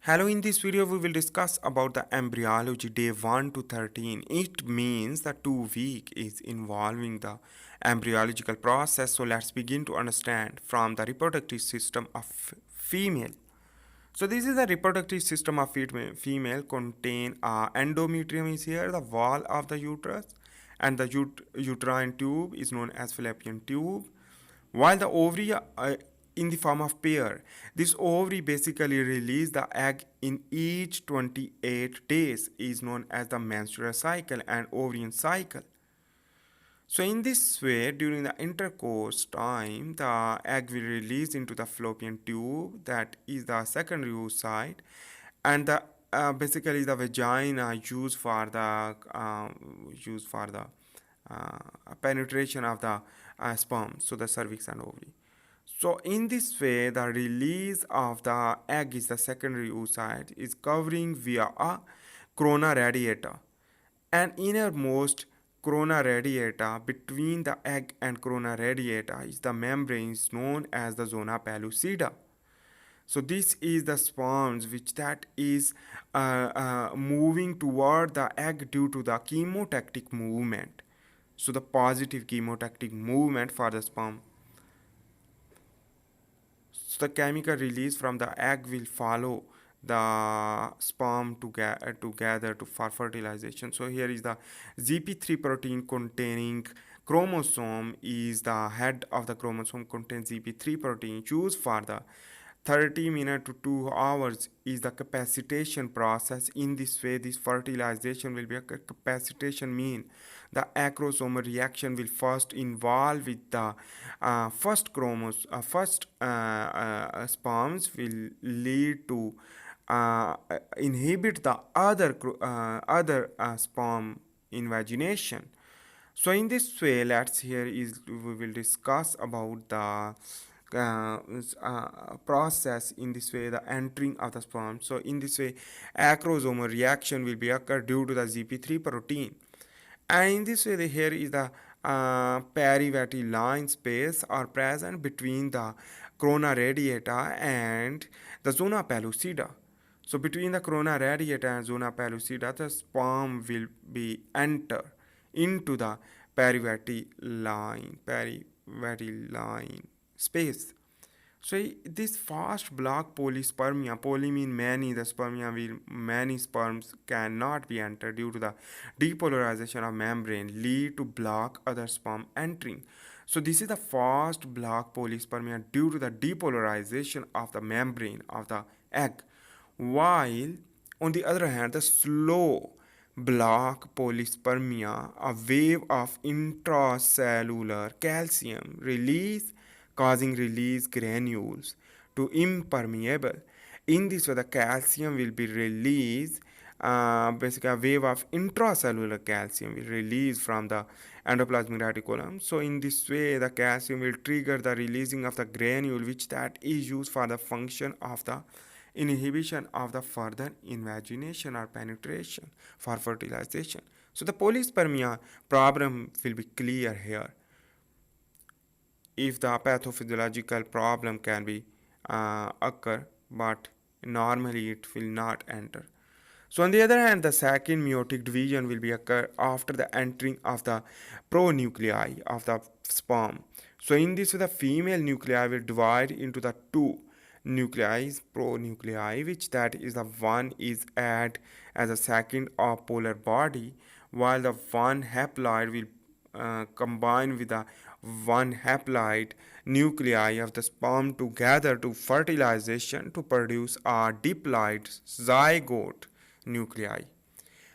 Hello, in this video we will discuss about the embryology day 1 to 13. It means the 2 week is involving the embryological process. So let's begin to understand from the reproductive system of female. So this is the reproductive system of female contain endometrium is here, the wall of the uterus, and the uterine tube is known as fallopian tube, while the ovary in the form of pair. This ovary basically release the egg in each 28 days is known as the menstrual cycle and ovarian cycle. So in this way, during the intercourse time, the egg will release into the fallopian tube, that is the secondary oocyte, and the basically the vagina used for the penetration of the sperm, so the cervix and ovary. So in this way, the release of the egg is the secondary oocyte is covering via a corona radiata. An innermost corona radiata between the egg and corona radiata is the membrane is known as the zona pellucida. So this is the sperms which that is moving toward the egg due to the chemotactic movement. So the positive chemotactic movement for the sperm. So the chemical release from the egg will follow the sperm together for fertilization. So here is the ZP3 protein containing chromosome is the head of the chromosome contains ZP3 protein used for the 30 minutes to 2 hours is the capacitation process. In this way, this fertilization will be a capacitation mean the acrosomal reaction will first involve with the first sperms will lead to inhibit the other sperm invagination. So in this way, let's here is we will discuss about the process. In this way, the entering of the sperm. So in this way, acrosomal reaction will be occur due to the ZP3 protein, and in this way here is the perivati line space are present between the corona radiata and the zona pellucida. So between the corona radiata and zona pellucida, the sperm will be enter into the perivati line space. So this fast block polyspermia, poly mean many, the spermia will many sperms cannot be entered due to the depolarization of membrane lead to block other sperm entering. So this is the fast block polyspermia due to the depolarization of the membrane of the egg. While on the other hand, the slow block polyspermia, a wave of intracellular calcium release causing release granules to impermeable. In this way, the calcium will be released. Basically, a wave of intracellular calcium will release from the endoplasmic reticulum. So, in this way, the calcium will trigger the releasing of the granule, which that is used for the function of the inhibition of the further invagination or penetration for fertilization. So, the polyspermia problem will be clear here if the pathophysiological problem can be occur, but normally it will not enter. So on the other hand, the second meiotic division will be occur after the entering of the pronuclei of the sperm. So in this way, the female nuclei will divide into the two nuclei, pronuclei, which that is the one is add as a second or polar body, while the one haploid will combine with the one haploid nuclei of the sperm together to fertilization to produce a diploid zygote nuclei.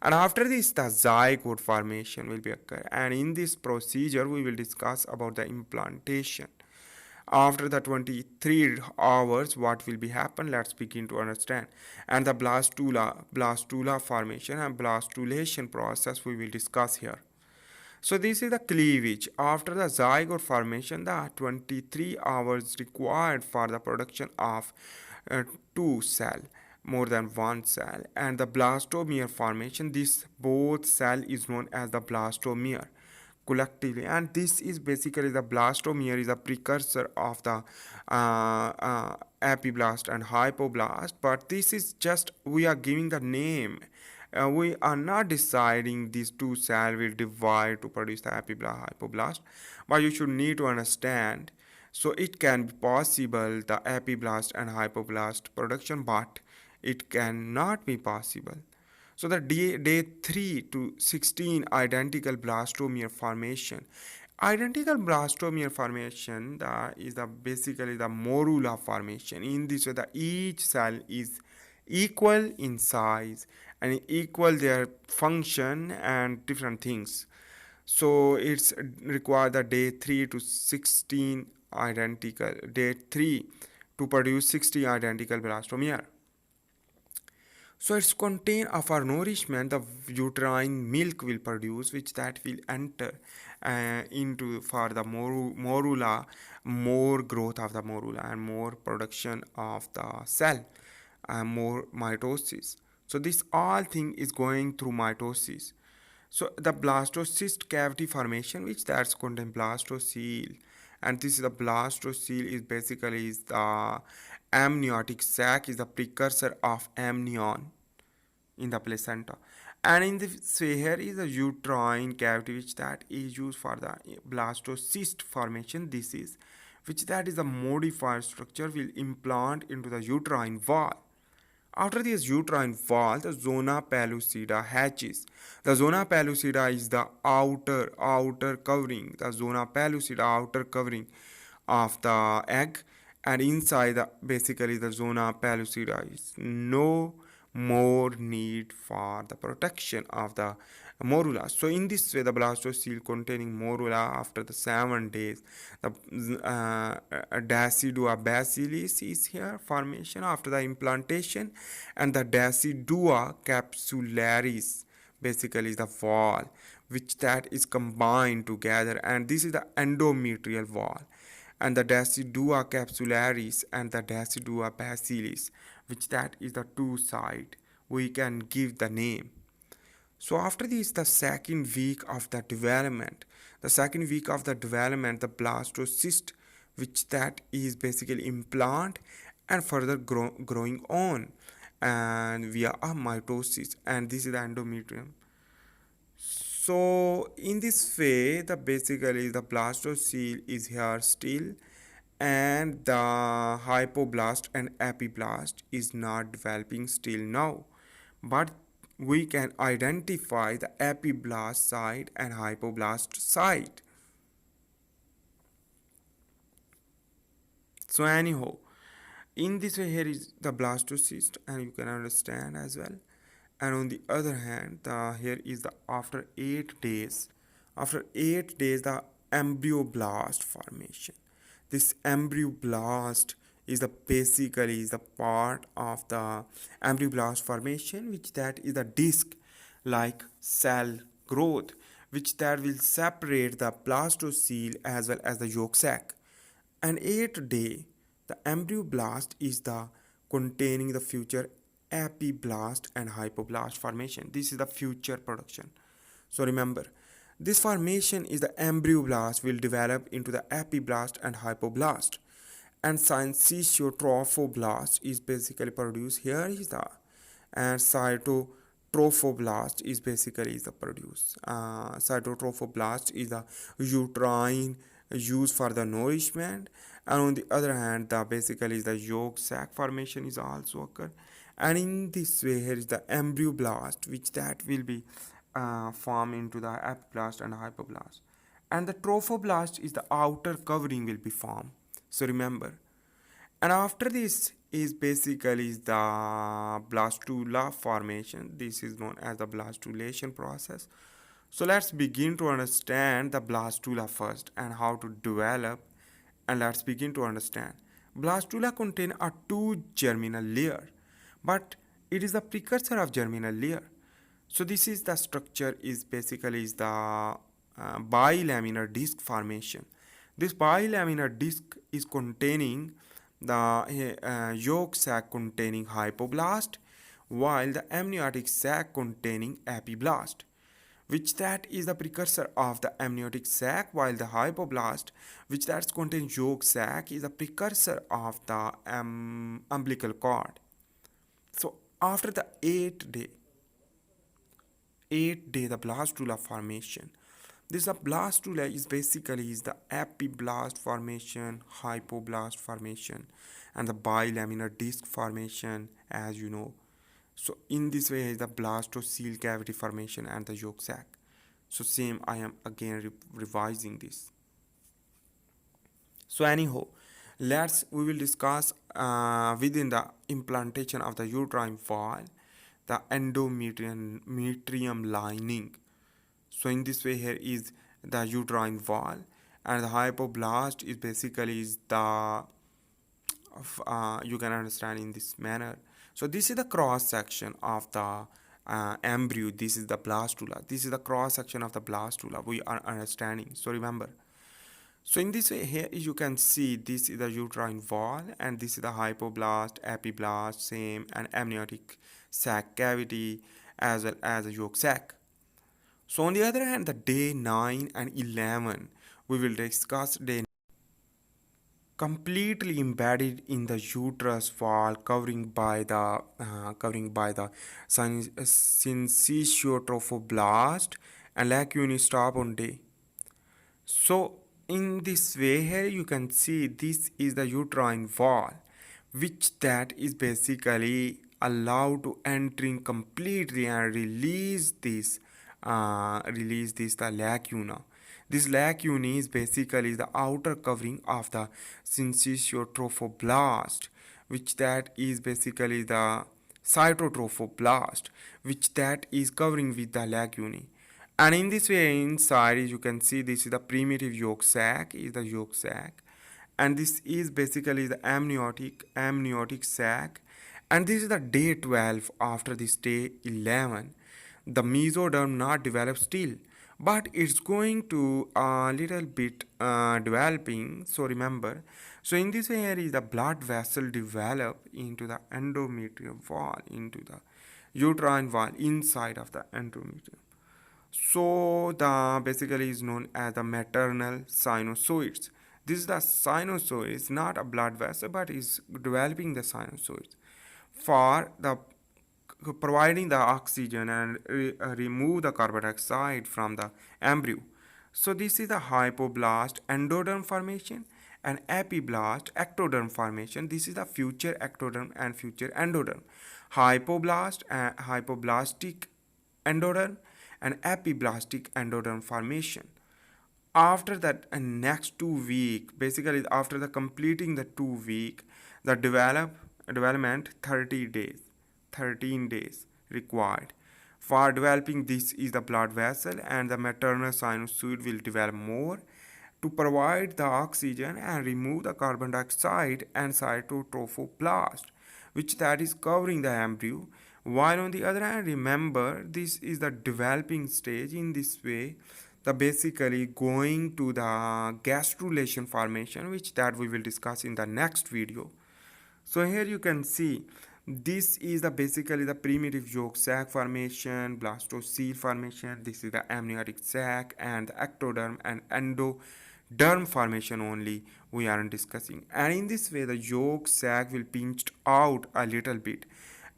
And after this, the zygote formation will be occur. And in this procedure, we will discuss about the implantation. After the 23 hours, what will be happen? Let's begin to understand. And the blastula formation and blastulation process we will discuss here. So this is the cleavage. After the zygote formation, the 23 hours required for the production of two cell, more than one cell, and the blastomere formation. This both cell is known as the blastomere. collectively, and this is basically the blastomere is a precursor of the epiblast and hypoblast, but this is just we are giving the name. We are not deciding these two cells will divide to produce the epiblast hypoblast, but you should need to understand. So it can be possible the epiblast and hypoblast production, but it cannot be possible. So the day 3 to 16 identical blastomere formation. Identical blastomere formation is the basically the morula formation. In this way, the each cell is equal in size and equal their function and different things. So it's require the day 3 to 16 identical day 3 to produce 60 identical blastomere. So it's contain of our nourishment the uterine milk will produce, which that will enter into for the morula, more growth of the morula and more production of the cell, more mitosis. So this all thing is going through mitosis. So the blastocyst cavity formation, which that's contain blastocele, and this is the blastocele is basically is the amniotic sac is the precursor of amnion in the placenta, and in the here is a uterine cavity which that is used for the blastocyst formation. This is which that is a modified structure will implant into the uterine wall. After this uterine wall, the zona pellucida hatches. The zona pellucida is the outer covering. The zona pellucida outer covering of the egg, and inside the basically the zona pellucida is no more need for the protection of the morula. So in this way, the blastocele containing morula after the 7 days, the decidua bacillis is here formation after the implantation, and the decidua capsularis basically is the wall which that is combined together, and this is the endometrial wall, and the decidua capsularis and the decidua bacillis, which that is the two side we can give the name. So after this, the second week of the development, the blastocyst, which that is basically implant and further growing on and via a mitosis, and this is the endometrium. So in this way, the basically the blastocele is here still, and the hypoblast and epiblast is not developing still now, but we can identify the epiblast side and hypoblast side. So anyhow, in this way here is the blastocyst, and you can understand as well. And on the other hand, here is the after 8 days. After 8 days, the embryoblast formation. This embryoblast is the basically is the part of the embryoblast formation, which that is the disc like cell growth, which that will separate the blastocele as well as the yolk sac. And 8th day, the embryoblast is the containing the future epiblast and hypoblast formation. This is the future production. So remember, this formation is the embryoblast will develop into the epiblast and hypoblast, and syncytiotrophoblasts is basically produced. Here is the and cytotrophoblast is basically is the produce. Cytotrophoblast is the uterine used for the nourishment, and on the other hand, the basically is the yolk sac formation is also occur. And in this way, here is the embryoblast, which that will be formed into the epiblast and hypoblast, and the trophoblast is the outer covering will be formed. So remember, and after this is basically the blastula formation. This is known as the blastulation process. So let's begin to understand the blastula first and how to develop, and let's begin to understand. Blastula contain a two germinal layer, but it is the precursor of germinal layer. So this is the structure is basically is the bilaminar disc formation. This bilaminar disc is containing the yolk sac containing hypoblast, while the amniotic sac containing epiblast. which that is the precursor of the amniotic sac, while the hypoblast, which that contains yolk sac, is a precursor of the umbilical cord. So after the 8 day the blastula formation. This the blastula is basically is the epiblast formation, hypoblast formation, and the bilaminar disc formation, as you know. So in this way is the blastocele cavity formation and the yolk sac. So same, I am again revising this. So anyhow, we will discuss within the implantation of the uterine wall, the endometrium lining. So in this way here is the uterine wall, and the hypoblast is basically is the you can understand in this manner. So this is the cross section of the embryo. This is the blastula. This is the cross section of the blastula. We are understanding. So remember. So in this way here you can see this is the uterine wall, and this is the hypoblast, epiblast, same, and amniotic sac cavity, as well as the yolk sac. So on the other hand, the day 9 and 11, we will discuss day completely embedded in the uterus wall, covering by the syncytiotrophoblasts, and lacunae stop on day. So in this way here you can see this is the uterine wall, which that is basically allowed to entering completely and release this the lacuna. This lacunae is basically the outer covering of the syncytiotrophoblast, which that is basically the cytotrophoblast, which that is covering with the lacunae. And in this way inside you can see this is the primitive yolk sac, and this is basically the amniotic sac, and this is the day 12. After this day 11, the mesoderm not developed still, but it's going to a little bit developing. So remember, so in this way here is the blood vessel develop into the endometrium wall, into the uterine wall inside of the endometrium. So the basically is known as the maternal sinusoids. This is the sinusoids, not a blood vessel, but is developing the sinusoids for the providing the oxygen and remove the carbon dioxide from the embryo. So this is the hypoblast endoderm formation and epiblast ectoderm formation. This is the future ectoderm and future endoderm. Hypoblastic endoderm and epiblastic endoderm formation. After that, next 2 week, basically after the completing the 2 week, the development 30 days, 13 days required. For developing this is the blood vessel, and the maternal sinusoid will develop more to provide the oxygen and remove the carbon dioxide and cytotrophoblast, which that is covering the embryo. While on the other hand, remember this is the developing stage. In this way, the basically going to the gastrulation formation, which that we will discuss in the next video. So here you can see this is the basically the primitive yolk sac formation, blastocele formation. This is the amniotic sac and the ectoderm and endoderm formation only we are discussing. And in this way the yolk sac will pinched out a little bit,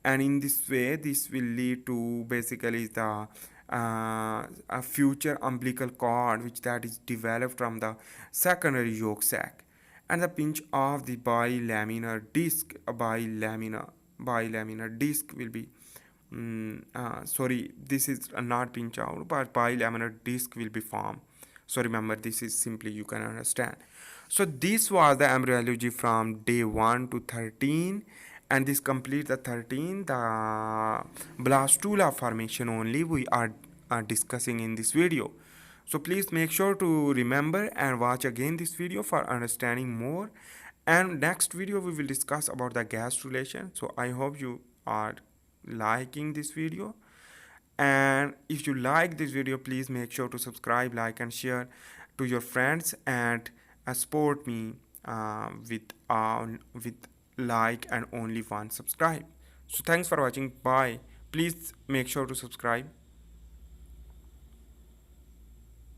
and in this way this will lead to basically the a future umbilical cord, which that is developed from the secondary yolk sac, and the pinch of the bilaminar disc. A bilaminar disc will be sorry, this is not pinch out, but bilaminar disc will be formed. So remember, this is simply you can understand. So this was the embryology from day 1 to 13, and this complete the 13, the blastula formation only we are discussing in this video. So please make sure to remember and watch again this video for understanding more. And next video we will discuss about the gastrulation. So I hope you are liking this video, and if you like this video, please make sure to subscribe, like, and share to your friends, and support me with like and only one subscribe. So thanks for watching. Bye. Please make sure to subscribe.